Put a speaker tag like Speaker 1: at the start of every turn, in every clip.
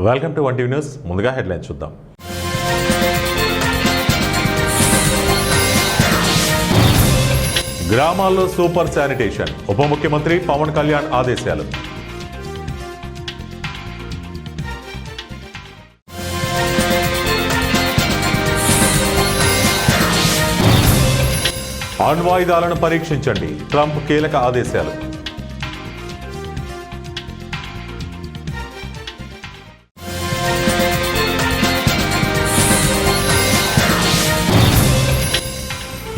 Speaker 1: Welcome to one TV news. ముందుగా headlines చూద్దాం. గ్రామాల్లో సూపర్ శానిటేషన్, ఉప ముఖ్యమంత్రి పవన్ కళ్యాణ్ ఆదేశాలు. అణ్వాయుధాలను పరీక్షించండి, ట్రంప్ కీలక ఆదేశాలు.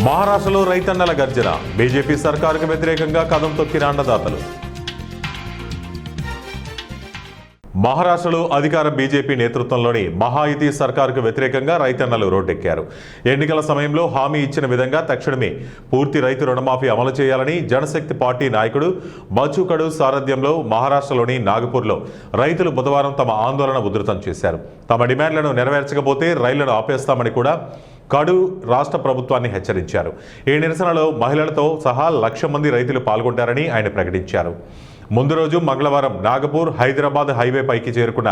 Speaker 1: మహారాష్ట్రలో రైతన్నల గర్జన, బీజేపీ సర్కారుకు వ్యతిరేకంగా కదం తొక్కిన అన్నదాతలు. మహారాష్ట్రలో అధికార బీజేపీ నేతృత్వంలోని మహాయుతి సర్కారుకు వ్యతిరేకంగా రైతన్నలు రోడ్డెక్కారు. ఎన్నికల సమయంలో హామీ ఇచ్చిన విధంగా తక్షణమే పూర్తి రైతు రుణమాఫీ అమలు చేయాలని జనశక్తి పార్టీ నాయకుడు బచ్చు కడు సారథ్యంలో మహారాష్ట్రలోని నాగపూర్లో రైతులు బుధవారం తమ ఆందోళన ఉధృతం చేశారు. తమ డిమాండ్లను నెరవేర్చకపోతే రైళ్లను ఆపేస్తామని కూడా కడు రాష్ట్ర ప్రభుత్వాన్ని హెచ్చరించారు. ఈ నిరసనలో మహిళలతో సహా 1,00,000 మంది రైతులు పాల్గొంటారని ఆయన ప్రకటించారు. ముందు రోజు మంగళవారం నాగపూర్ హైదరాబాద్ హైవే పైకి చేరుకున్న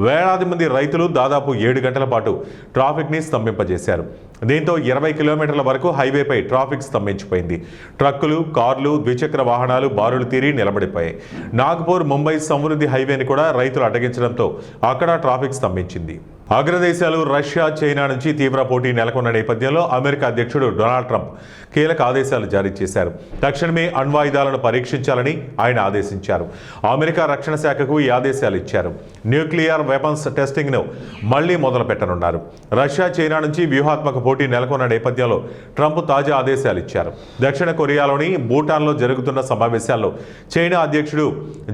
Speaker 1: వేలాది మంది రైతులు దాదాపు 7 గంటల పాటు ట్రాఫిక్ని స్తంభింపజేశారు. దీంతో 20 కిలోమీటర్ల వరకు హైవేపై ట్రాఫిక్ స్తంభించిపోయింది. ట్రక్కులు, కార్లు, ద్విచక్ర వాహనాలు బారులు తీరి నిలబడిపోయాయి. నాగపూర్ ముంబై సమృద్ధి హైవేని కూడా రైతులు అడ్డగించడంతో అక్కడ ట్రాఫిక్ స్తంభించింది. అగ్రదేశాలు రష్యా, చైనా నుంచి తీవ్ర పోటీ నెలకొన్న నేపథ్యంలో అమెరికా అధ్యక్షుడు డొనాల్డ్ ట్రంప్ కీలక ఆదేశాలు జారీ చేశారు. తక్షణమే అణ్వాయుధాలను పరీక్షించాలని ఆయన ఆదేశించారు. అమెరికా రక్షణ శాఖకు ఈ ఆదేశాలు ఇచ్చారు. న్యూక్లియర్ వెపన్స్ టెస్టింగ్ను మళ్లీ మొదలు పెట్టనున్నారు. రష్యా, చైనా నుంచి వ్యూహాత్మక పోటీ నెలకొన్న నేపథ్యంలో ట్రంప్ తాజా ఆదేశాలు ఇచ్చారు. దక్షిణ కొరియాలోని భూటాన్లో జరుగుతున్న సమావేశాల్లో చైనా అధ్యక్షుడు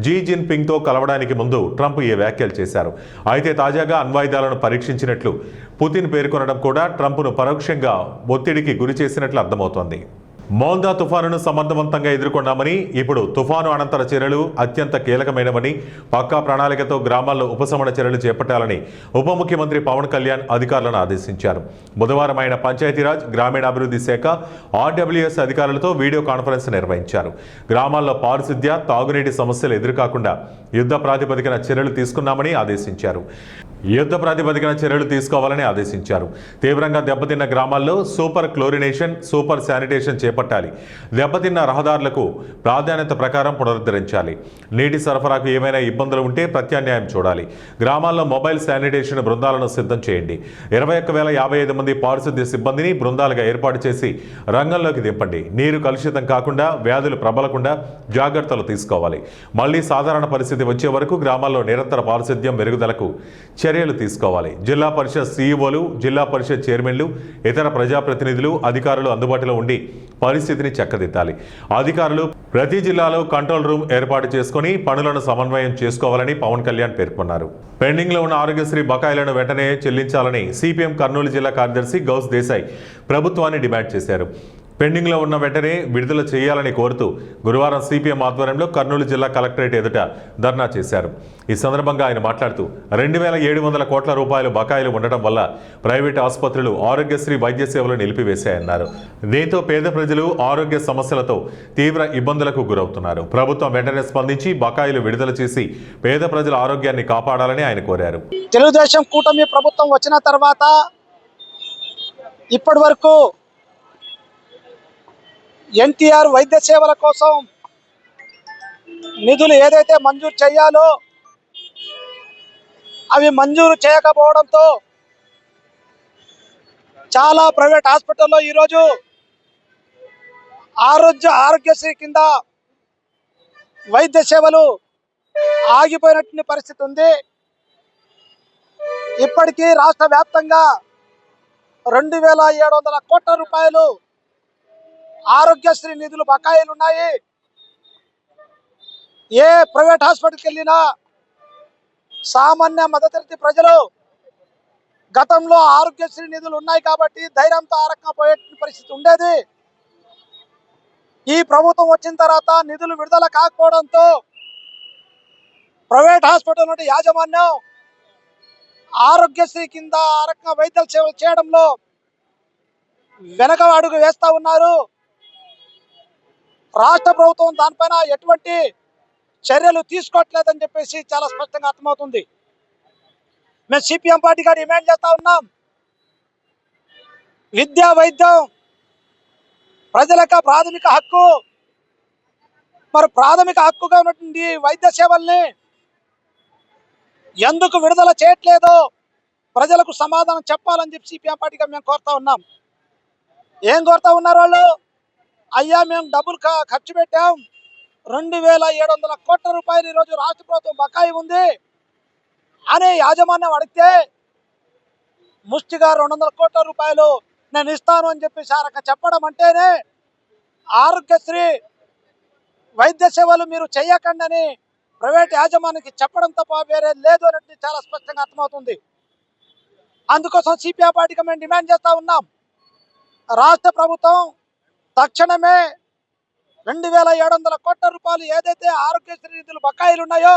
Speaker 1: జీ జిన్ పింగ్తో కలవడానికి ముందు ట్రంప్ ఈ వ్యాఖ్యలు చేశారు. అయితే తాజాగా అణ్వాయుధాలను పరీక్షించినట్లు పుతిన్ పేర్కొనడం కూడా ట్రంప్ను పరోక్షంగా ఒత్తిడికి గురి చేసినట్లు అర్థమవుతోంది. మోందా తుఫానును సమర్థవంతంగా ఎదుర్కొన్నామని, ఇప్పుడు తుఫాను అనంతర చర్యలు అత్యంత కీలకమైనవని, పక్కా ప్రణాళికతో గ్రామాల్లో ఉపశమన చర్యలు చేపట్టాలని ఉప ముఖ్యమంత్రి పవన్ కళ్యాణ్ అధికారులను ఆదేశించారు. బుధవారం ఆయన పంచాయతీరాజ్, గ్రామీణాభివృద్ధి శాఖ, ఆర్డబ్ల్యూఎస్ అధికారులతో వీడియో కాన్ఫరెన్స్ నిర్వహించారు. గ్రామాల్లో పారిశుద్ధ్య, తాగునీటి సమస్యలు ఎదురుకాకుండా యుద్ధ ప్రాతిపదికన చర్యలు తీసుకున్నామని ఆదేశించారు. తీసుకోవాలని ఆదేశించారు. తీవ్రంగా దెబ్బతిన్న గ్రామాల్లో సూపర్ క్లోరినేషన్, సూపర్ శానిటేషన్ చేపట్టాలి. దెబ్బతిన్న రహదారులకు ప్రాధాన్యత ప్రకారం పునరుద్ధరించాలి. నీటి సరఫరాకు ఏమైనా ఇబ్బందులు ఉంటే ప్రత్యామ్నాయం చూడాలి. గ్రామాల్లో మొబైల్ శానిటేషన్ బృందాలను సిద్ధం చేయండి. 21,055 మంది పారిశుద్ధ్య సిబ్బందిని బృందాలుగా ఏర్పాటు చేసి రంగంలోకి దింపండి. నీరు కలుషితం కాకుండా, వ్యాధులు ప్రబలకుండా జాగ్రత్తలు తీసుకోవాలి. మళ్లీ సాధారణ పరిస్థితి వచ్చే వరకు గ్రామాల్లో నిరంతర పారిశుద్ధ్యం మెరుగుదలకు చర్యలు తీసుకోవాలి. జిల్లా పరిషత్ సీఈఓలు, జిల్లా పరిషత్ చైర్మన్లు, ఇతర ప్రజాప్రతినిధులు, అధికారులు అందుబాటులో ఉండి పరిస్థితిని చక్కదిద్దాలి. అధికారులు ప్రతి జిల్లాలో కంట్రోల్ రూమ్ ఏర్పాటు చేసుకుని పనులను సమన్వయం చేసుకోవాలని పవన్ కళ్యాణ్ పేర్కొన్నారు. పెండింగ్ లో ఉన్న ఆరోగ్యశ్రీ బకాయిలను వెంటనే చెల్లించాలని సిపిఎం కర్నూలు జిల్లా కార్యదర్శి గౌస్ దేశాయ్ ప్రభుత్వాన్ని డిమాండ్ చేశారు. పెండింగ్లో ఉన్న వెంటనే విడుదల చేయాలని కోరుతూ గురువారం సిపిఎం ఆధ్వర్యంలో కర్నూలు జిల్లా కలెక్టరేట్ ఎదుట ధర్నా చేశారు. ఈ సందర్భంగా ఆయన మాట్లాడుతూ 2,700 కోట్ల రూపాయలు బకాయిలు ఉండటం వల్ల ప్రైవేట్ ఆసుపత్రులు ఆరోగ్యశ్రీ వైద్య సేవలు నిలిపివేశాయన్నారు. దీంతో పేద ప్రజలు ఆరోగ్య సమస్యలతో తీవ్ర ఇబ్బందులకు గురవుతున్నారు. ప్రభుత్వం వెంటనే స్పందించి బకాయిలు విడుదల చేసి పేద ప్రజల ఆరోగ్యాన్ని కాపాడాలని ఆయన కోరారు.
Speaker 2: తెలుగుదేశం కూటమి ప్రభుత్వం వచ్చిన తర్వాత ఇప్పటి వరకు ఎన్టీఆర్ వైద్య సేవల కోసం నిధులు ఏదైతే మంజూరు చేయాలో అవి మంజూరు చేయకపోవడంతో చాలా ప్రైవేట్ హాస్పిటల్లో ఈరోజు ఆరోగ్యశ్రీ కింద వైద్య సేవలు ఆగిపోయినటువంటి పరిస్థితి ఉంది. ఇప్పటికీ రాష్ట్ర వ్యాప్తంగా 2,700 కోట్ల రూపాయలు ఆరోగ్యశ్రీ నిధులు బకాయిలు ఉన్నాయి. ఏ ప్రైవేట్ హాస్పిటల్కి వెళ్ళినా సామాన్య మధ్యతరగతి ప్రజలు గతంలో ఆరోగ్యశ్రీ నిధులు ఉన్నాయి కాబట్టి ధైర్యంతో ఆరకంగా పోయే పరిస్థితి ఉండేది. ఈ ప్రభుత్వం వచ్చిన తర్వాత నిధులు విడుదల కాకపోవడంతో ప్రైవేట్ హాస్పిటల్ నుండి యాజమాన్యం ఆరోగ్యశ్రీ కింద ఆ రకంగా వైద్య సేవలు చేయడంలో వెనక అడుగు వేస్తా ఉన్నారు. రాష్ట్ర ప్రభుత్వం దానిపైన ఎటువంటి చర్యలు తీసుకోవట్లేదని చెప్పేసి చాలా స్పష్టంగా అర్థమవుతుంది. మేము సిపిఎం పార్టీగా డిమాండ్ చేస్తా ఉన్నాం. విద్యా వైద్యం ప్రజలకు ప్రాథమిక హక్కు. మరి ప్రాథమిక హక్కుగా ఉన్నటువంటి వైద్య సేవల్ని ఎందుకు విడుదల చేయట్లేదు? ప్రజలకు సమాధానం చెప్పాలని చెప్పి సిపిఎం పార్టీగా మేము కోరుతా ఉన్నాం. ఏం కోరుతా ఉన్నారు వాళ్ళు? అయ్యా మేము డబ్బులు ఖర్చు పెట్టాం, 2700 కోట్ల రూపాయలు ఈరోజు రాష్ట్ర ప్రభుత్వం బకాయి ఉంది అనే యాజమాన్యం అడిగితే ముష్టిగా 200 కోట్ల రూపాయలు నేను ఇస్తాను అని చెప్పి సారక చెప్పడం అంటేనే ఆరోగ్యశ్రీ వైద్య సేవలు మీరు చేయకండి అని ప్రైవేట్ యాజమాన్యానికి చెప్పడం తప్ప వేరే లేదు అనేది చాలా స్పష్టంగా అర్థమవుతుంది. అందుకోసం సిపిఐ పార్టీగా మేము డిమాండ్ చేస్తా ఉన్నాం. రాష్ట్ర ప్రభుత్వం తక్షణమే 2700 కోట్ల రూపాయలు ఏదైతే ఆరోగ్యశ్రీ నిధులు బకాయిలు ఉన్నాయో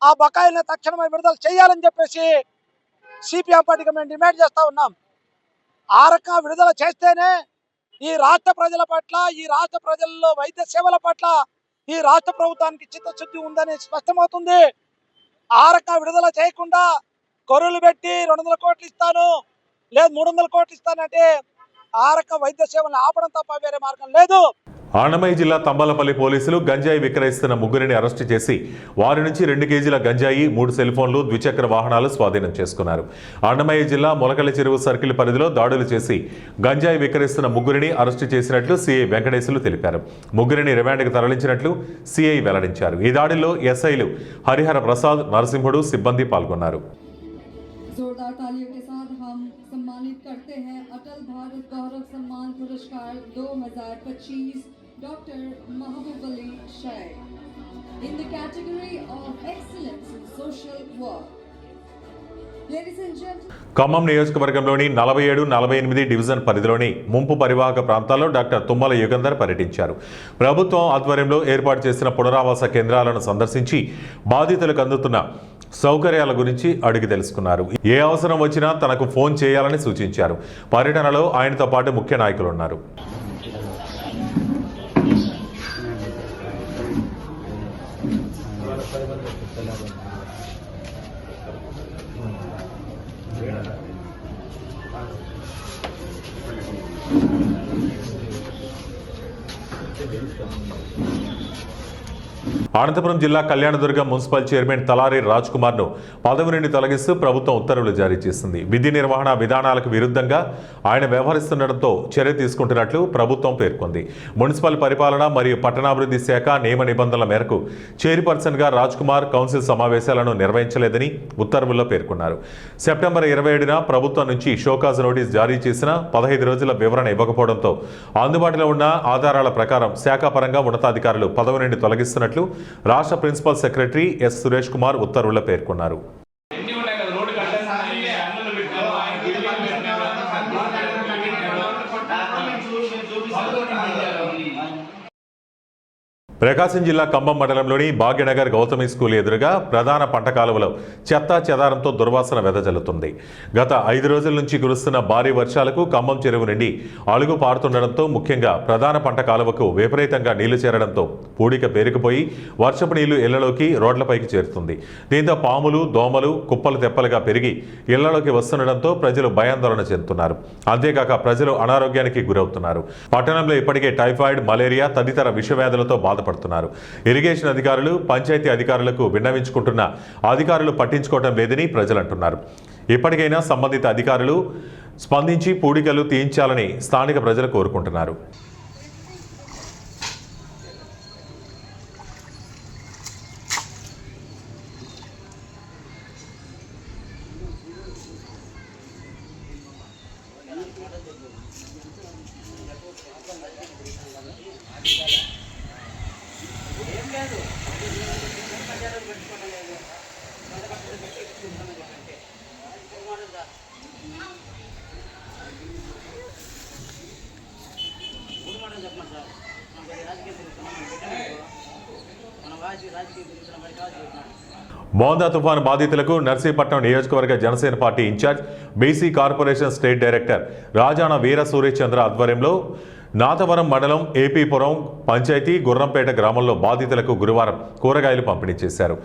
Speaker 2: ఆ బకాయిలను తక్షణమే విడుదల చేయాలని చెప్పేసి సిపిఐ పార్టీగా మేము డిమాండ్ చేస్తా ఉన్నాం. ఆ రకంగా విడుదల చేస్తేనే ఈ రాష్ట్ర ప్రజల పట్ల, ఈ రాష్ట్ర ప్రజల్లో వైద్య సేవల పట్ల ఈ రాష్ట్ర ప్రభుత్వానికి చిత్తశుద్ధి ఉందని స్పష్టమవుతుంది. ఆ రకంగా విడుదల చేయకుండా కొర్రులు పెట్టి 200 కోట్లు ఇస్తాను లేదు 300 కోట్లు ఇస్తానంటే ఆ రకం వైద్య సేవలను ఆపడం తప్ప వేరే మార్గం లేదు.
Speaker 1: అన్నమయ్య జిల్లా తంబాలపల్లి పోలీసులు గంజాయి విక్రయిస్తున్న ముగ్గురిని అరెస్టు చేసి వారి నుంచి 2 కేజీల గంజాయి, 3 సెల్ ఫోన్లు, ద్విచక్ర వాహనాలు స్వాధీనం చేసుకున్నారు. అన్నమయ్య జిల్లా మొలకల చెరువు సర్కిల్ పరిధిలో దాడులు చేసి గంజాయి విక్రయిస్తున్న ముగ్గురిని అరెస్టు చేసినట్లు సిఐ వెంకటేశ్వర్లు తెలిపారు. ముగ్గురిని రిమాండ్కు తరలించినట్లు సిఐ వెల్లడించారు. ఈ దాడిలో ఎస్ఐలు హరిహర ప్రసాద్, నరసింహుడు సిబ్బంది పాల్గొన్నారు.
Speaker 3: जोरदार तालियों के साथ हम सम्मानित करते हैं अटल भारत गौरव सम्मान पुरस्कार 2025 doctor Mehboob Ali Sheikh in the category of excellence in social work. Ladies and gentlemen,
Speaker 1: Khammam నియోజకవర్గంలోని 47, 48 డివిజన్ పరిధిలోని ముంపు పరివాహక ప్రాంతాల్లో డాక్టర్ తుమ్మల యుగంధర్ పర్యటించారు. ప్రభుత్వం ఆధ్వర్యంలో ఏర్పాటు చేసిన పునరావాస కేంద్రాలను సందర్శించి బాధితులకు అందుతున్న సౌకర్యాల గురించి అడిగి తెలుసుకున్నారు. ఏ అవసరం వచ్చినా తనకు ఫోన్ చేయాలని సూచించారు. పర్యటనలో ఆయనతో పాటు ముఖ్య నాయకులు ఉన్నారు. అనంతపురం జిల్లా కళ్యాణదుర్గం మున్సిపల్ చైర్మన్ తలారి రాజ్ కుమార్ ను పదవి నుండి తొలగిస్తూ ప్రభుత్వం ఉత్తర్వులు జారీ చేసింది. విధి నిర్వహణ విధానాలకు విరుద్ధంగా ఆయన వ్యవహరిస్తుండటంతో చర్య తీసుకుంటున్నట్లు ప్రభుత్వం పేర్కొంది. మున్సిపల్ పరిపాలన మరియు పట్టణాభివృద్ధి శాఖ నియమ నిబంధనల మేరకు చైర్పర్సన్ గా రాజ్ కుమార్ కౌన్సిల్ సమావేశాలను నిర్వహించలేదని ఉత్తర్వుల్లో పేర్కొన్నారు. సెప్టెంబర్ 27న ప్రభుత్వం నుంచి షోకాజ్ నోటీస్ జారీ చేసిన 15 రోజుల వివరణ ఇవ్వకపోవడంతో అందుబాటులో ఉన్న ఆధారాల ప్రకారం శాఖాపరంగా ఉన్నతాధికారులు పదవి నుండి తొలగిస్తున్నట్లు రాష్ట్ర principal secretary S Suresh Kumar ఉత్తర్వుల్లో పేర్కొన్నారు. ప్రకాశం జిల్లా ఖమ్మం మండలంలోని భాగ్యనగర్ గౌతమి స్కూల్ ఎదురుగా ప్రధాన పంట కాలువలో చెత్తా చెదారంతో దుర్వాసన వెదజల్లుతుంది. గత 5 రోజుల నుంచి కురుస్తున్న భారీ వర్షాలకు ఖమ్మం చెరువు నుండి అలుగు పారుతుండటంతో ముఖ్యంగా ప్రధాన పంట కాలువకు విపరీతంగా నీళ్లు చేరడంతో పూడిక పేరుకుపోయి వర్షపు నీళ్లు ఇళ్లలోకి, రోడ్లపైకి చేరుతుంది. దీంతో పాములు, దోమలు కుప్పలు తెప్పలుగా పెరిగి ఇళ్లలోకి వస్తుండటంతో ప్రజలు భయాందోళన చెందుతున్నారు. అంతేకాక ప్రజలు అనారోగ్యానికి గురవుతున్నారు. పట్టణంలో ఇప్పటికే టైఫాయిడ్, మలేరియా తదితర విషవ్యాధులతో బాధపడుతున్నారు. ఇరిగేషన్ అధికారులు, పంచాయతీ అధికారులకు విన్నవించుకుంటున్న అధికారులు పట్టించుకోవడం లేదని ప్రజలు అంటున్నారు. ఇప్పటికైనా సంబంధిత అధికారులు స్పందించి పూడికలు తీయించాలని స్థానిక ప్రజలు కోరుకుంటున్నారు. మోందా తుఫాను బాధితులకు నర్సీపట్నం నియోజకవర్గ Janasena party in-charge, BC corporation state director Rajana Veera Surya Chandra ఆధ్వర్యంలో నాతవరం మండలం ఏపీపురం పంచాయతీ గుర్రంపేట గ్రామంలో బాధితులకు గురువారం కూరగాయలు పంపిణీ చేశారు.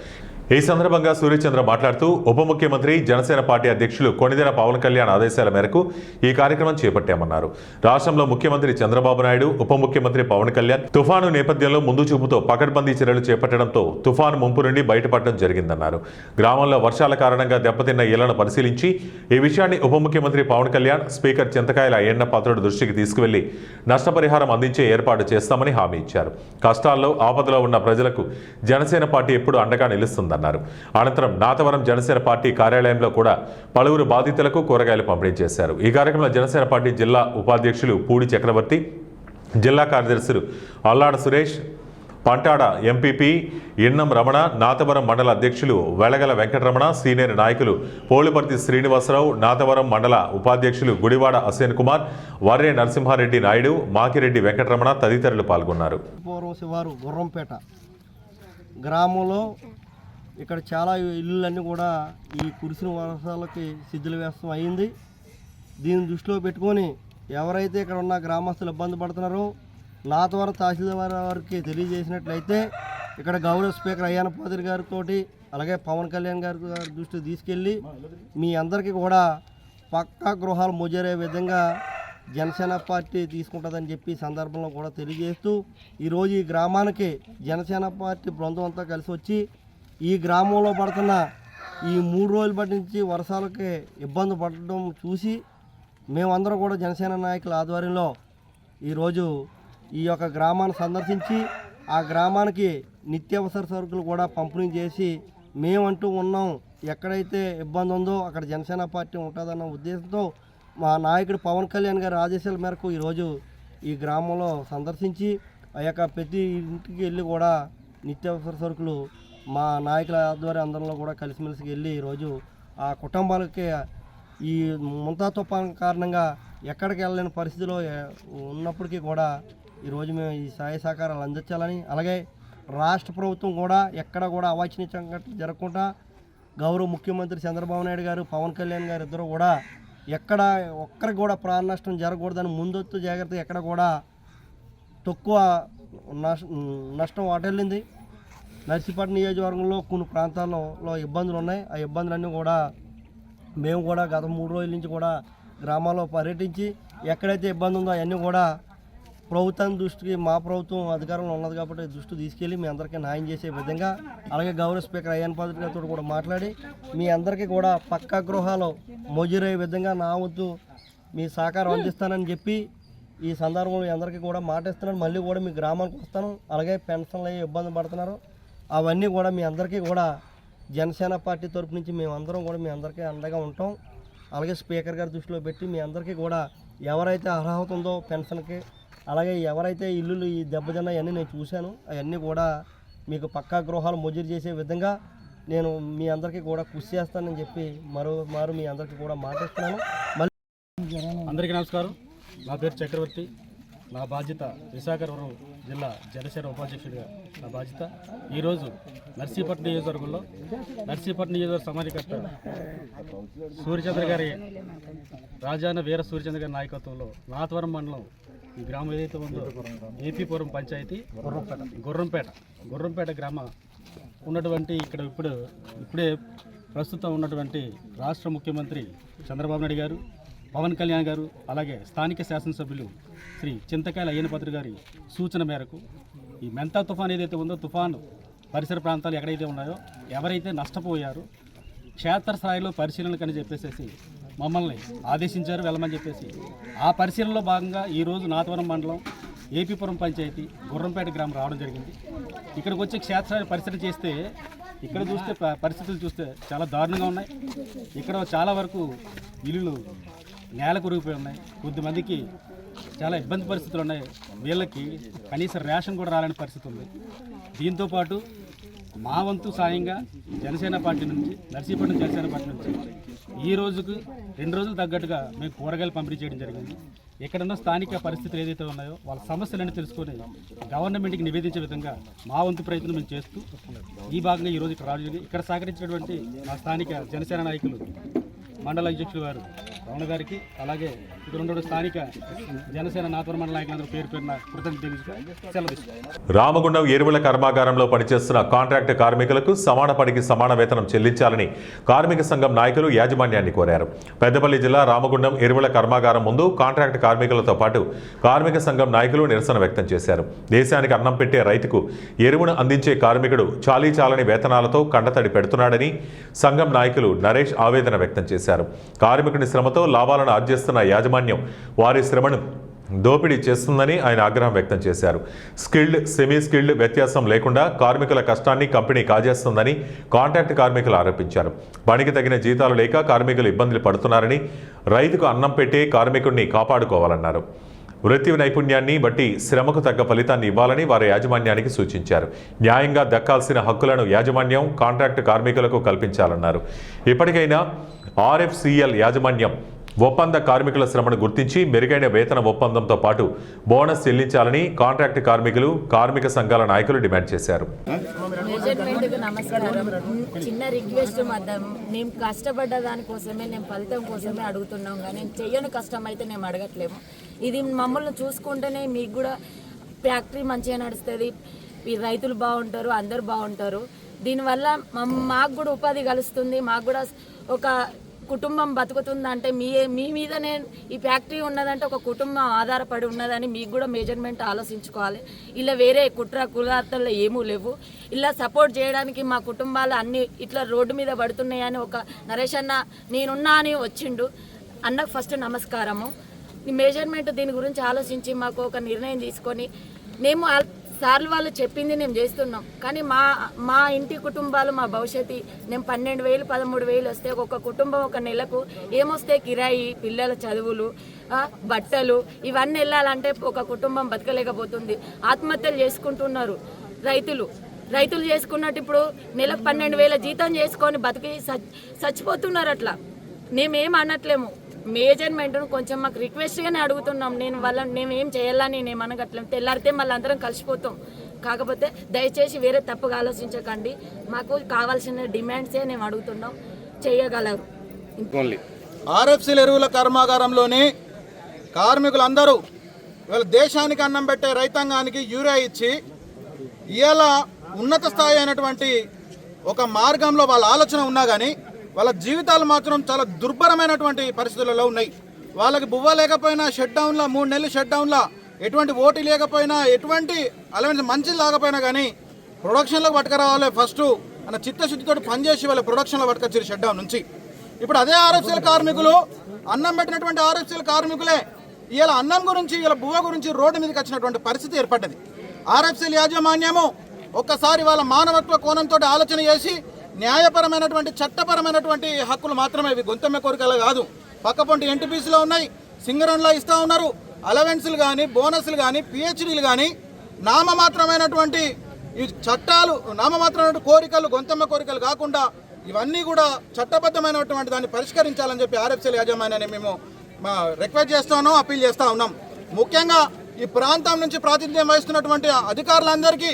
Speaker 1: ఈ సందర్భంగా సూర్యచంద్ర మాట్లాడుతూ ఉప ముఖ్యమంత్రి జనసేన పార్టీ అధ్యక్షులు కొణిదెల పవన్ కళ్యాణ్ ఆదేశాల మేరకు ఈ కార్యక్రమం చేపట్టామన్నారు. రాష్ట్రంలో ముఖ్యమంత్రి చంద్రబాబు నాయుడు, ఉప ముఖ్యమంత్రి పవన్ కళ్యాణ్ తుఫాను నేపథ్యంలో ముందు చూపుతో పకడ్బందీ చర్యలు చేపట్టడంతో తుఫాను ముంపు నుండి బయటపడడం జరిగిందన్నారు. గ్రామంలో వర్షాల కారణంగా దెబ్బతిన్న ఇళ్లను పరిశీలించి ఈ విషయాన్ని ఉప ముఖ్యమంత్రి పవన్ కళ్యాణ్ స్పీకర్ చింతకాయల అయ్యన్న పాత్రుడు దృష్టికి తీసుకువెళ్లి నష్టపరిహారం అందించే ఏర్పాటు చేస్తామని హామీ ఇచ్చారు. కష్టాల్లో ఆపదలో ఉన్న ప్రజలకు జనసేన పార్టీ ఎప్పుడు అండగా నిలుస్తుందన్నారు. అనంతరం నాతవరం జనసేన పార్టీ కార్యాలయంలో కూడా పలువురు బాధితులకు కూరగాయలు పంపిణీ చేశారు. ఈ కార్యక్రమంలో జనసేన పార్టీ జిల్లా ఉపాధ్యక్షులు పూడి చక్రవర్తి, జిల్లా కార్యదర్శులు అల్లాడ సురేష్, పంటాడ ఎంపీపీ ఇన్నం రమణ, నాతవరం మండల అధ్యక్షులు వెలగల వెంకటరమణ, సీనియర్ నాయకులు పోలుపర్తి శ్రీనివాసరావు, నాతవరం మండల ఉపాధ్యక్షులు గుడివాడ అసేన్ కుమార్, వర్రే నరసింహారెడ్డి నాయుడు, మాకిరెడ్డి వెంకటరమణ తదితరులు పాల్గొన్నారు.
Speaker 4: పూర్వం శివారు గుర్రంపేట గ్రామంలో ఇక్కడ చాలా ఇళ్ళన్నీ కూడా ఈ కురిసిన వర్షాలకి శిథిలవ్యస్తం అయింది. దీన్ని దృష్టిలో పెట్టుకొని ఎవరైతే ఇక్కడ ఉన్న గ్రామస్తులు ఇబ్బంది పడుతున్నారో నాతవరం తహసీల్దార్ వారికి తెలియజేసినట్లయితే ఇక్కడ గౌరవ స్పీకర్ అయ్యన్న పాత్రుడు గారితో అలాగే పవన్ కళ్యాణ్ గారి దృష్టికి తీసుకెళ్ళి మీ అందరికీ కూడా పక్కా గృహాలు ముజరే విధంగా జనసేన పార్టీ తీసుకుంటుందని చెప్పి సందర్భంలో కూడా తెలియజేస్తూ ఈరోజు ఈ గ్రామానికి జనసేన పార్టీ బృందం అంతా కలిసి వచ్చి ఈ గ్రామంలో పడుతున్న ఈ 3 రోజుల బట్టి నుంచి వర్షాలకి ఇబ్బంది పడడం చూసి మేమందరం కూడా జనసేన నాయకుల ఆధ్వర్యంలో ఈరోజు ఈ యొక్క గ్రామాన్ని సందర్శించి ఆ గ్రామానికి నిత్యావసర సరుకులు కూడా పంపిణీ చేసి మేమంటూ ఉన్నాం, ఎక్కడైతే ఇబ్బంది ఉందో అక్కడ జనసేన పార్టీ ఉంటుందన్న ఉద్దేశంతో మా నాయకుడు పవన్ కళ్యాణ్ గారి ఆదేశాల మేరకు ఈరోజు ఈ గ్రామంలో సందర్శించి ఆ యొక్క ప్రతి ఇంటికి వెళ్ళి కూడా నిత్యావసర సరుకులు మా నాయకుల ఆధ్వర్యం అందరిలో కూడా కలిసిమెలిసి వెళ్ళి ఈరోజు ఆ కుటుంబాలకి ఈ ముంతా తుఫాను కారణంగా ఎక్కడికి వెళ్ళలేని పరిస్థితిలో ఉన్నప్పటికీ కూడా ఈరోజు మేము ఈ సహాయ సహకారాలు అందించాలని, అలాగే రాష్ట్ర ప్రభుత్వం కూడా ఎక్కడ కూడా అవాంఛనీయ సంఘటనలు జరగకుండా గౌరవ ముఖ్యమంత్రి చంద్రబాబు నాయుడు గారు, పవన్ కళ్యాణ్ గారు ఇద్దరు కూడా ఎక్కడ ఒక్కరికి కూడా ప్రాణ నష్టం జరగకూడదని ముందొత్తు జాగ్రత్త ఎక్కడ కూడా తక్కువ నష్టం వాటిల్లింది. నర్సీపట్నం నియోజకవర్గంలో కొన్ని ప్రాంతాల్లో ఇబ్బందులు ఉన్నాయి. ఆ ఇబ్బందులన్నీ కూడా మేము కూడా గత 3 రోజుల నుంచి కూడా గ్రామాల్లో పర్యటించి ఎక్కడైతే ఇబ్బంది ఉందో అవన్నీ కూడా ప్రభుత్వం దృష్టికి, మా ప్రభుత్వం అధికారంలో ఉన్నది కాబట్టి దృష్టి తీసుకెళ్ళి మీ అందరికీ న్యాయం చేసే విధంగా, అలాగే గౌరవ స్పీకర్ అయ్యన్న పాత్రుడు గారితో కూడా మాట్లాడి మీ అందరికీ కూడా పక్కా గృహాలు మోజీరయ్యే విధంగా నా వంతు మీ సహకారం అందిస్తానని చెప్పి ఈ సందర్భంలో మీ అందరికీ కూడా మాట ఇస్తున్నాను. మళ్ళీ కూడా మీ గ్రామానికి వస్తాను. అలాగే పెన్షన్లు అయ్యి ఇబ్బంది పడుతున్నారు అవన్నీ కూడా మీ అందరికీ కూడా జనసేన పార్టీ తరపు నుంచి మేమందరం కూడా మీ అందరికీ అండగా ఉంటాం. అలాగే స్పీకర్ గారి దృష్టిలో పెట్టి మీ అందరికీ కూడా ఎవరైతే అర్హత ఉందో పెన్షన్కి, అలాగే ఎవరైతే ఇల్లులు ఈ దెబ్బతిన్నా అవన్నీ నేను చూశాను, అవన్నీ కూడా మీకు పక్కా గృహాలు మంజూరు చేసే విధంగా నేను మీ అందరికీ కూడా కృషి చేస్తానని చెప్పి మరో మీ అందరికీ కూడా మాటిస్తున్నాను.
Speaker 5: అందరికీ నమస్కారం. నా పేరు చక్రవర్తి. నా బాధ్యత విశాఖపట్నం జిల్లా జనసేన ఉపాధ్యక్షుడిగా నా బాధ్యత. ఈరోజు నర్సీపట్నం నియోజకవర్గంలో నర్సీపట్నం నియోజకవర్గ సమన్వయకర్త సూర్యచంద్ర గారి రాజాన వీర సూర్యచంద్ర గారి నాయకత్వంలో నాతవరం మండలం ఈ గ్రామం ఏదైతే ఉందో ఏపీపురం పంచాయతీ గుర్రంపేట గ్రామ ఉన్నటువంటి ఇక్కడ ఇప్పుడే ప్రస్తుతం ఉన్నటువంటి రాష్ట్ర ముఖ్యమంత్రి చంద్రబాబు నాయుడు గారు, పవన్ కళ్యాణ్ గారు, అలాగే స్థానిక శాసనసభ్యులు శ్రీ చింతకాయల అయ్యన్న పాత్రుడు గారి సూచన మేరకు ఈ మెంతా తుఫాన్ ఏదైతే ఉందో తుఫాను పరిసర ప్రాంతాలు ఎక్కడైతే ఉన్నాయో ఎవరైతే నష్టపోయారో క్షేత్రస్థాయిలో పరిశీలనకని చెప్పేసి మమ్మల్ని ఆదేశించారు వెళ్ళమని చెప్పేసి ఆ పరిశీలనలో భాగంగా ఈరోజు నాతవరం మండలం ఏపీపురం పంచాయతీ గుర్రంపేట గ్రామం రావడం జరిగింది. ఇక్కడికి వచ్చి క్షేత్రస్థాయి పరిశీలన చేస్తే ఇక్కడ చూస్తే పరిస్థితులు చూస్తే చాలా దారుణంగా ఉన్నాయి. ఇక్కడ చాలా వరకు ఇల్లులు నేల కురిగిపోయి ఉన్నాయి. కొద్దిమందికి చాలా ఇబ్బంది పరిస్థితులు ఉన్నాయి. వీళ్ళకి కనీసం రేషన్ కూడా రాలేని పరిస్థితి ఉంది. దీంతోపాటు మా వంతు సాయంగా జనసేన పార్టీ నుంచి, నర్సీపట్నం జనసేన పార్టీ నుంచి ఈ రోజుకు 2 రోజులు తగ్గట్టుగా మేము కూరగాయలు పంపిణీ చేయడం జరిగింది. ఎక్కడన్నా స్థానిక పరిస్థితులు ఏదైతే ఉన్నాయో వాళ్ళ సమస్యలన్నీ తెలుసుకొని గవర్నమెంట్కి నివేదించే విధంగా మా వంతు ప్రయత్నం మేము చేస్తూ ఈ భాగంగా ఈరోజు ఇక్కడ రావడం. ఇక్కడ సహకరించినటువంటి మా స్థానిక జనసేన నాయకులు మండల అధ్యక్షులు వారు రమణ గారికి, అలాగే ఇక్కడ ఉన్న స్థానిక జనసేన నాతవర మండల నాయకులందరూ పేరు పేరున కృతజ్ఞతలు సెలవు తీసుకుంటారు.
Speaker 1: రామగుండం ఎరువుల కర్మాగారంలో పనిచేస్తున్న కాంట్రాక్టు కార్మికులకు సమాన పనికి సమాన వేతనం చెల్లించాలని కార్మిక సంఘం నాయకులు యాజమాన్యాన్ని కోరారు. పెద్దపల్లి జిల్లా రామగుండం ఎరువుల కర్మాగారం ముందు కాంట్రాక్టు కార్మికులతో పాటు కార్మిక సంఘం నాయకులు నిరసన వ్యక్తం చేశారు. దేశానికి అన్నం పెట్టే రైతుకు ఎరువును అందించే కార్మికుడు చాలీచాలని వేతనాలతో కండతడి పెడుతున్నాడని సంఘం నాయకులు నరేష్ ఆవేదన వ్యక్తం చేశారు. కార్మికుని శ్రమతో లాభాలను ఆర్జిస్తున్న యాజమాన్యం వారి శ్రమను దోపిడీ చేస్తుందని ఆయన ఆగ్రహం వ్యక్తం చేశారు. స్కిల్డ్, సెమీ స్కిల్డ్ వ్యత్యాసం లేకుండా కార్మికుల కష్టాన్ని కంపెనీ కాజేస్తుందని కాంట్రాక్ట్ కార్మికులు ఆరోపించారు. పనికి తగిన జీతాలు లేక కార్మికులు ఇబ్బందులు పడుతున్నారని, రైతుకు అన్నం పెట్టే కార్మికుడిని కాపాడుకోవాలన్నారు. వృత్తి నైపుణ్యాన్ని బట్టి శ్రమకు తగ్గ ఫలితాన్ని ఇవ్వాలని వారి యాజమాన్యానికి సూచించారు. న్యాయంగా దక్కాల్సిన హక్కులను యాజమాన్యం కాంట్రాక్టు కార్మికులకు కల్పించాలన్నారు. ఇప్పటికైనా RFCL యాజమాన్యం ఒప్పంద కార్మికుల శ్రమను గుర్తించి మెరుగైన వేతన ఒప్పందంతో పాటు బోనస్ చెల్లించాలని కాంట్రాక్టు కార్మికులు, కార్మిక సంఘాల నాయకులు డిమాండ్ చేశారు.
Speaker 6: మేనేజ్మెంట్కి నమస్కారం. చిన్న రిక్వెస్ట్ మాత్రం, మేము కష్టపడ్డ దానికోసమే, మేము ఫలితం కోసమే అడుగుతున్నాం, కానీ నేను చెయ్యని కష్టం అయితే మేము అడగట్లేము. ఇది మమ్మల్ని చూసుకుంటేనే మీకు కూడా ఫ్యాక్టరీ మంచిగా నడుస్తుంది, ఈ రైతులు బాగుంటారు, అందరు బాగుంటారు. దీనివల్ల మాకు కూడా ఉపాధి కలుస్తుంది, మాకు కూడా ఒక కుటుంబం బతుకుతుందంటే మీ మీదనే ఈ ఫ్యాక్టరీ ఉన్నదంటే ఒక కుటుంబం ఆధారపడి ఉన్నదని మీకు కూడా మెజర్మెంట్ ఆలోచించుకోవాలి. ఇలా వేరే కుట్ర కులార్తల్లో ఏమూ లేవు. ఇలా సపోర్ట్ చేయడానికి మా కుటుంబాలు అన్ని ఇట్లా రోడ్డు మీద పడుతున్నాయని ఒక నరేష్ అన్న నేనున్నా అని వచ్చిండు. అన్నకు ఫస్ట్ నమస్కారము. ఈ మెజర్మెంట్ దీని గురించి ఆలోచించి మాకు ఒక నిర్ణయం తీసుకొని, మేము సార్లు వాళ్ళు చెప్పింది మేము చేస్తున్నాం, కానీ మా ఇంటి కుటుంబాలు, మా భవిష్యత్తు, నేను 12,000 13,000 వస్తే ఒక కుటుంబం ఒక నెలకు ఏమొస్తే కిరాయి, పిల్లల చదువులు, బట్టలు ఇవన్నీ వెళ్ళాలంటే ఒక కుటుంబం బతకలేకపోతుంది. ఆత్మహత్యలు చేసుకుంటున్నారు రైతులు చేసుకున్నట్టు ఇప్పుడు నెలకు 12,000 జీతం చేసుకొని బతికి చచ్చిపోతున్నారు. అట్లా మేమేం అనట్లేము, మేజర్మెంట్ను కొంచెం మాకు రిక్వెస్ట్గానే అడుగుతున్నాం. మేము ఏం చేయాలని నేను అనగట్లేము. తెల్లారితే మళ్ళీ అందరం కలిసిపోతాం. కాకపోతే దయచేసి వేరే తప్పుగా ఆలోచించకండి. మాకు కావాల్సిన డిమాండ్సే మేము అడుగుతున్నాం, చేయగలరు.
Speaker 2: RFCL ఎరువుల కర్మాగారంలోని కార్మికులందరూ ఇవాళ దేశానికి అన్నం పెట్టే రైతాంగానికి యూరియా ఇచ్చి ఇవాళ ఉన్నత స్థాయి అయినటువంటి ఒక మార్గంలో వాళ్ళ ఆలోచన ఉన్నా కానీ వాళ్ళ జీవితాలు మాత్రం చాలా దుర్భరమైనటువంటి పరిస్థితులలో ఉన్నాయి. వాళ్ళకి బువ్వ లేకపోయినా షట్ డౌన్లో 3 నెలలు షట్ డౌన్లో ఎటువంటి ఓటీ లేకపోయినా ఎటువంటి అలవెన్స్ మంచిది లేకపోయినా కానీ ప్రొడక్షన్లోకి పట్టుకురావాలి ఫస్ట్ అన్న చిత్తశుద్ధితో పనిచేసి వాళ్ళ ప్రొడక్షన్లో పట్టుకొచ్చారు షట్ డౌన్ నుంచి. ఇప్పుడు అదే RFCL కార్మికులు, అన్నం పెట్టినటువంటి RFCL కార్మికులే ఇవాళ అన్నం గురించి, ఇవాళ బువ్వ గురించి రోడ్డు మీదకి వచ్చినటువంటి పరిస్థితి ఏర్పడ్డది. RFCL యాజమాన్యము ఒక్కసారి వాళ్ళ మానవత్వ కోణంతో ఆలోచన చేసి న్యాయపరమైనటువంటి చట్టపరమైనటువంటి హక్కులు మాత్రమే, ఇవి గొంతెమ్మ కోరికలు కాదు. పక్కపొంటి NTPCలో ఉన్నాయి, సింగరంలో ఇస్తూ ఉన్నారు. అలవెన్సులు కానీ, బోనస్లు కానీ, PhDలు కానీ నామమాత్రమైనటువంటి ఈ చట్టాలు, నామమాత్రమైన కోరికలు, గొంతెమ్మ కోరికలు కాకుండా ఇవన్నీ కూడా చట్టబద్ధమైనటువంటి దాన్ని పరిష్కరించాలని చెప్పి RFCL యాజమాన్యాన్ని మేము రిక్వెస్ట్ చేస్తూ ఉన్నాం, అప్పీల్ చేస్తూ ఉన్నాం. ముఖ్యంగా ఈ ప్రాంతం నుంచి ప్రాతినిధ్యం వహిస్తున్నటువంటి అధికారులందరికీ,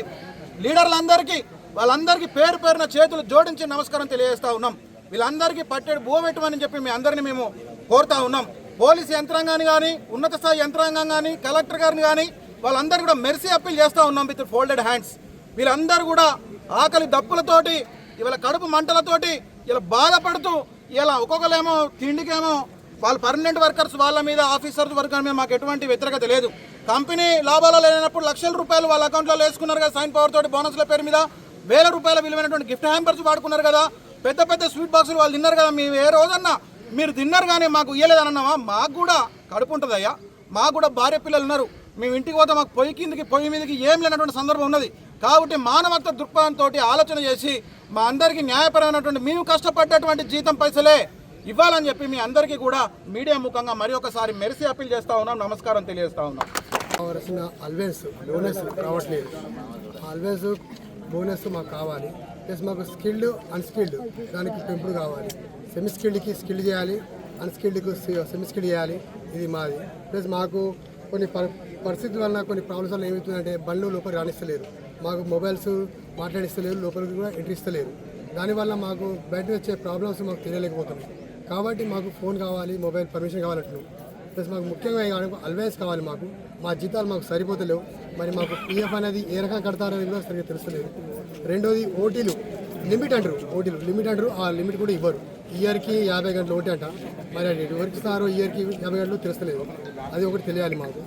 Speaker 2: లీడర్లందరికీ, వాళ్ళందరికీ పేరు పేరున చేతులు జోడించి నమస్కారం తెలియజేస్తూ ఉన్నాం. వీళ్ళందరికీ పట్టేడు బువ్వ పెట్టమని చెప్పి మీ అందరినీ మేము కోరుతా ఉన్నాం. పోలీసు యంత్రాంగాన్ని కానీ, ఉన్నత స్థాయి యంత్రాంగం కానీ, కలెక్టర్ గారిని కానీ వాళ్ళందరూ కూడా మెర్సీ అప్పీల్ చేస్తూ ఉన్నాం విత్ ఫోల్డెడ్ హ్యాండ్స్. వీళ్ళందరూ కూడా ఆకలి దప్పులతోటి, ఇవాళ కడుపు మంటలతోటి ఇలా బాధపడుతూ, ఇలా ఒక్కొక్కరేమో తిండికేమో వాళ్ళు పర్మనెంట్ వర్కర్స్, వాళ్ళ మీద ఆఫీసర్స్ వర్కర్ మీద మాకు ఎటువంటి వ్యతిరేకత లేదు. కంపెనీ లాభాలు లేనప్పుడు లక్షల రూపాయలు వాళ్ళ అకౌంట్లో వేసుకున్నారు కదా, సైన్ పవర్ తోటి బోనస్ల పేరు మీద 1,000 రూపాయల విలువైనటువంటి గిఫ్ట్ హ్యాంపర్స్ వాడుకున్నారు కదా, పెద్ద పెద్ద స్వీట్ బాక్సులు వాళ్ళు తిన్నారు కదా. మేము ఏ రోజన్నా మీరు తిన్నారు కానీ మాకు ఇయ్యలేదని అన్నామా? మాకు కూడా కడుపు ఉంటుందయ్యా, మాకు కూడా భార్య పిల్లలు ఉన్నారు. మేము ఇంటికి పోతే మాకు పొయ్యి కిందికి పొయ్యి మీదకి ఏం లేనటువంటి సందర్భం ఉన్నది. కాబట్టి మానవత్వ దృక్పథంతో ఆలోచన చేసి మా అందరికీ న్యాయపరమైనటువంటి, మేము కష్టపడ్డటువంటి జీతం పైసలే ఇవ్వాలని చెప్పి మీ అందరికీ కూడా మీడియా ముఖంగా మరి ఒకసారి మెరిసి అప్పీల్ చేస్తూ ఉన్నాం, నమస్కారం తెలియజేస్తూ ఉన్నాం.
Speaker 7: కావాల్సిన అల్వెన్స్ బోనస్ రావట్లేదు. అల్వెన్స్ బోనస్ మాకు కావాలి. ప్లస్ మాకు స్కిల్డ్, అన్స్కిల్డ్ దానికి పెంపుడు కావాలి. సెమీ స్కిల్డ్కి స్కిల్డ్ చేయాలి, అన్స్కిల్డ్కి సెమీ స్కిల్డ్ చేయాలి. ఇది మాది. ప్లస్ మాకు కొన్ని పరిస్థితుల వలన, కొన్ని ప్రాబ్లమ్స్ వల్ల ఏమవుతుందంటే బండ్లు లోపలికి రాణిస్తలేరు, మాకు మొబైల్స్ మాట్లాడిస్తలేరు, లోపలికి కూడా ఎంట్రీ ఇస్తలేరు. దానివల్ల మాకు బయట వచ్చే ప్రాబ్లమ్స్ మాకు తెలియలేకపోతున్నాయి. కాబట్టి మాకు ఫోన్ కావాలి, మొబైల్ పర్మిషన్ కావాలంటున్నాం. ప్లస్ మాకు ముఖ్యంగా అలవెన్స్ కావాలి. మాకు మా జీతాలు మాకు సరిపోతలేవు. మరి మాకు పిఎఫ్ అనేది ఏ రకంగా కడతారనేది కూడా సరిగ్గా తెలుస్తలేదు. రెండోది ఓటీలు లిమిట్ అంటారు. ఆ లిమిట్ కూడా ఇవ్వరు. ఇయర్కి 50 గంటలు ఓటీ అంట. మరి అది ఎవరికి ఇస్తారో ఇయర్కి 50 గంటలు తెలుస్తలేదు. అది ఒకటి తెలియాలి మాకు.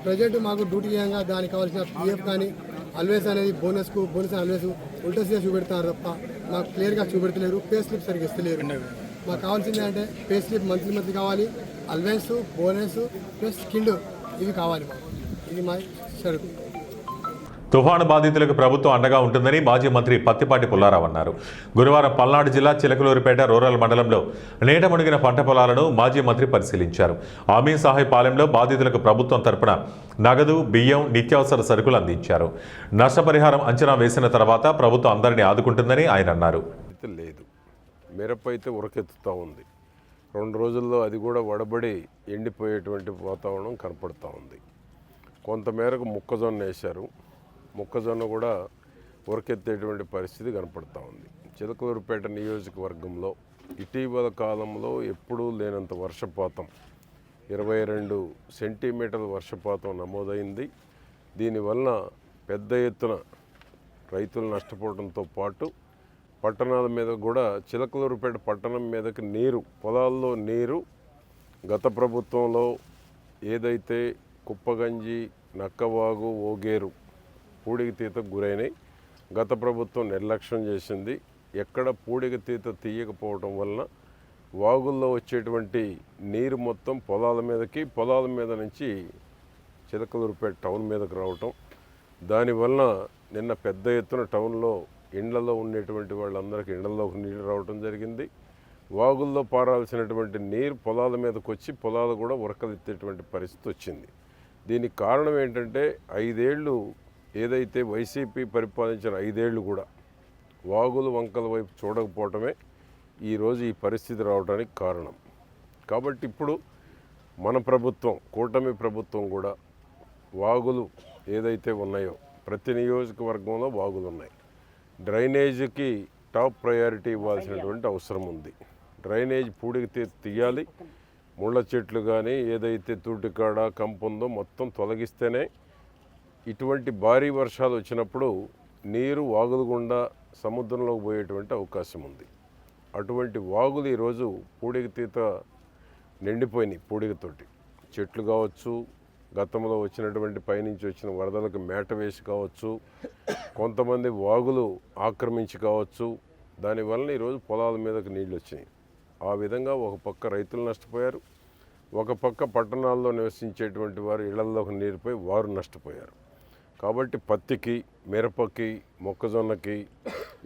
Speaker 7: ప్రజెంట్ మాకు డ్యూటీ చేయంగా దానికి కావాల్సిన పిఎఫ్ కానీ అల్వేస్ అనేది బోనస్ అల్వేస్ ఉల్టా చూపెడతారు తప్ప మాకు క్లియర్గా చూపెడతలేరు. పే స్లిప్ సరిగ్గా ఇస్తలేరు. మాకు కావాల్సింది అంటే పే స్లిప్ మంత్లీ కావాలి, అల్వేస్, బోనస్ ప్లస్ స్కిల్డ్ ఇవి కావాలి మాకు. ఇది మా షరతు.
Speaker 1: తుఫాను బాధితులకు ప్రభుత్వం అండగా ఉంటుందని మాజీ మంత్రి పత్తిపాటి పుల్లారావు అన్నారు. గురువారం పల్నాడు జిల్లా చిలకలూరిపేట రూరల్ మండలంలో నీట మునిగిన పంట పొలాలను మాజీ మంత్రి పరిశీలించారు. ఆమీ సహాయ పాలెంలో బాధితులకు ప్రభుత్వం తరపున నగదు, బియ్యం, నిత్యావసర సరుకులు అందించారు. నష్టపరిహారం అంచనా వేసిన తర్వాత ప్రభుత్వం అందరినీ ఆదుకుంటుందని ఆయన అన్నారు.
Speaker 8: లేదు, మిరప అయితే ఉరకెత్తుతూ ఉంది. 2 రోజుల్లో అది కూడా వడబడి ఎండిపోయేటువంటి వాతావరణం కనపడుతూ ఉంది. కొంతమేరకు మొక్కజొన్న వేశారు. మొక్కజొన్న కూడా ఉరకెత్తేటువంటి పరిస్థితి కనపడుతూ ఉంది. చిలకలూరుపేట నియోజకవర్గంలో ఇటీవల కాలంలో ఎప్పుడూ లేనంత వర్షపాతం, 22 సెంటీమీటర్ల వర్షపాతం నమోదైంది. దీనివల్ల పెద్ద ఎత్తున రైతులు నష్టపోవడంతో పాటు పట్టణాల మీద కూడా చిలకలూరుపేట పట్టణం మీదకి నీరు, పొలాల్లో నీరు గత ప్రభుత్వంలో ఏదైతే కుప్పగంజి, నక్కవాగు, ఓగేరు పూడికి తీతకు గురైనాయి. గత ప్రభుత్వం నిర్లక్ష్యం చేసింది. ఎక్కడ పూడికి తీత తీయకపోవడం వలన వాగుల్లో వచ్చేటువంటి నీరు మొత్తం పొలాల మీద నుంచి చిలకలూరుపేట టౌన్ మీదకి రావటం, దానివల్ల నిన్న పెద్ద ఎత్తున టౌన్లో ఇండ్లలో ఉండేటువంటి వాళ్ళందరికీ ఇండ్లలోకి నీరు రావడం జరిగింది. వాగుల్లో పారాల్సినటువంటి నీరు పొలాల మీదకి వచ్చి పొలాలు కూడా ఉరకలెత్తేటువంటి పరిస్థితి వచ్చింది. దీనికి కారణం ఏంటంటే 5 ఏళ్ళు ఏదైతే వైసీపీ పరిపాలించిన 5 ఏళ్ళు కూడా వాగులు వంకల వైపు చూడకపోవటమే ఈరోజు ఈ పరిస్థితి రావడానికి కారణం. కాబట్టి ఇప్పుడు మన ప్రభుత్వం, కూటమి ప్రభుత్వం కూడా వాగులు ఏదైతే ఉన్నాయో ప్రతి నియోజకవర్గంలో వాగులు ఉన్నాయి. డ్రైనేజీకి టాప్ ప్రయారిటీ ఇవ్వాల్సినటువంటి అవసరం ఉంది. డ్రైనేజ్ పూడికి తీయాలి. ముళ్ళ చెట్లు కానీ ఏదైతే తూటికాడ కంపు ఉందో మొత్తం తొలగిస్తేనే ఇటువంటి భారీ వర్షాలు వచ్చినప్పుడు నీరు వాగులు గుండా సముద్రంలోకి పోయేటువంటి అవకాశం ఉంది. అటువంటి వాగులు ఈరోజు పూడికి తీత నిండిపోయినాయి. పూడికతోటి చెట్లు కావచ్చు, గతంలో వచ్చినటువంటి పైనుంచి వచ్చిన వరదలకు మేట వేసి కావచ్చు, కొంతమంది వాగులు ఆక్రమించి కావచ్చు, దానివల్ల ఈరోజు పొలాల మీదకి నీళ్ళు వచ్చినాయి. ఆ విధంగా ఒక పక్క రైతులు నష్టపోయారు, ఒక పక్క పట్టణాల్లో నివసించేటువంటి వారు ఇళ్లలోకి నీరుపోయి వారు నష్టపోయారు. కాబట్టి పత్తికి, మిరపకి, మొక్కజొన్నకి,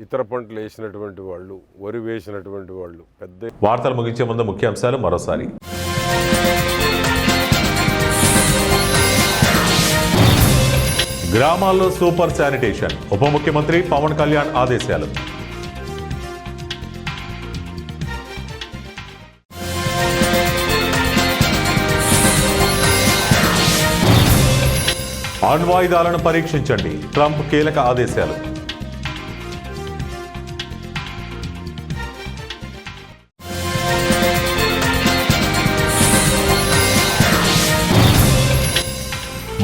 Speaker 8: ఇతర పంటలు వేసినటువంటి వాళ్ళు, వరి వేసినటువంటి వాళ్ళు పెద్ద.
Speaker 1: వార్తలు ముగించే ముందు ముఖ్యాంశాలు మరోసారి. గ్రామాల్లో సూపర్ శానిటేషన్, ఉప ముఖ్యమంత్రి పవన్ కళ్యాణ్ ఆదేశాలు. అణ్వాయుధాలను పరీక్షించండి, ట్రంప్ కీలక ఆదేశాలు.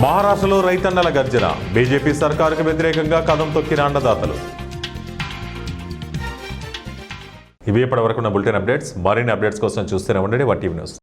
Speaker 1: మహారాష్ట్రలో రైతన్నల గర్జన, బీజేపీ సర్కారుకు వ్యతిరేకంగా కదం తొక్కిన అన్నదాతలు. ఇవి ఇప్పటి వరకు ఉన్న బులెటిన్ అప్డేట్స్. మరిన్ని అప్డేట్స్ కోసం చూస్తూనే ఉండండి వన్ టీవీ న్యూస్.